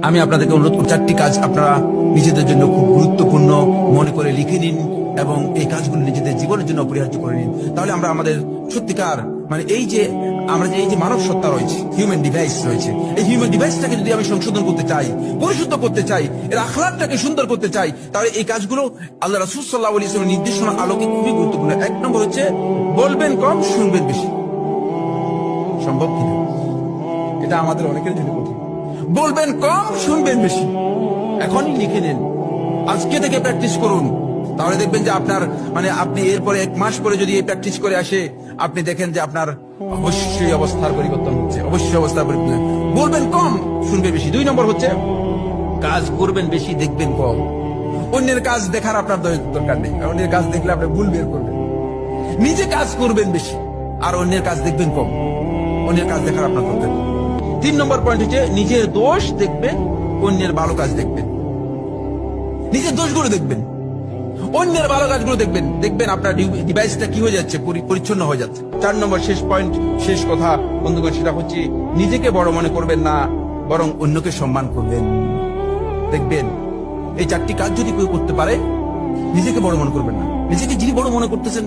আমি আপনাদেরকে অনুরোধ করছি, 4টি কাজ আপনারা নিজেদের জন্য খুব গুরুত্বপূর্ণ মনে করে লিখে নিন এবং এই কাজগুলো নিজেদের জীবনের জন্য অপরিহার্য করে নিন। তাহলে আমরা আমাদের সত্যিকার মানে এই যে মানব সত্তা রয়েছে, হিউম্যান ডিভাইস রয়েছে, এই হিউম্যান ডিভাইসটাকে যদি আমি সংশোধন করতে চাই, পরিশুদ্ধ করতে চাই, এর আখলাকটাকে সুন্দর করতে চাই, তাহলে এই কাজগুলো আল্লাহ রাসূল সাল্লাল্লাহু আলাইহি ওয়াসাল্লামের নির্দেশনা আলোকে খুবই গুরুত্বপূর্ণ। 1 নম্বর হচ্ছে বলবেন কম, শুনবেন বেশি। সম্ভব কিনা? এটা আমাদের অনেকের জন্য কঠিন। বলবেন কম, শুনবেন বেশি। এখনই লিখে নেন, আজকে থেকে প্র্যাকটিস করুন। তাহলে দেখবেন যে আপনার মানে আপনি এরপরে 1 মাস পরে যদি এই প্র্যাকটিস করে আসে, আপনি দেখেন যে আপনার অবশ্যই অবস্থার পরিবর্তন হচ্ছে, অবশ্যই অবস্থার পরিবর্তন। বলবেন কম, শুনবেন বেশি। 2 নম্বর হচ্ছে কাজ করবেন বেশি, দেখবেন কম। অন্যের কাজ দেখার আপনার দরকার নেই, অন্যের কাজ দেখলে আপনি ভুল বের করবেন। নিজে কাজ করবেন বেশি আর অন্যের কাজ দেখবেন কম। অন্যের কাজ দেখার আপনার দরকার নেই। 3 নম্বর পয়েন্ট হচ্ছে নিজের দোষ দেখবেন, অন্যের ভালো কাজ দেখবেন। নিজের দোষগুলো দেখবেন, অন্যের ভালো কাজগুলো দেখবেন। দেখবেন আপনার ডিভাইসটা কি হয়ে যাচ্ছে, পরিচ্ছন্ন হয়ে যাচ্ছে। 4 নম্বর শেষ পয়েন্ট, শেষ কথা বন্ধুগণ, সেটা হচ্ছে নিজেকে বড় মনে করবেন না, বরং অন্যকে সম্মান করবেন। দেখবেন এই 4টি কাজ যদি কেউ করতে পারে, নিজেকে বড় মনে করবেন না। নিজেকে যিনি বড় মনে করতেছেন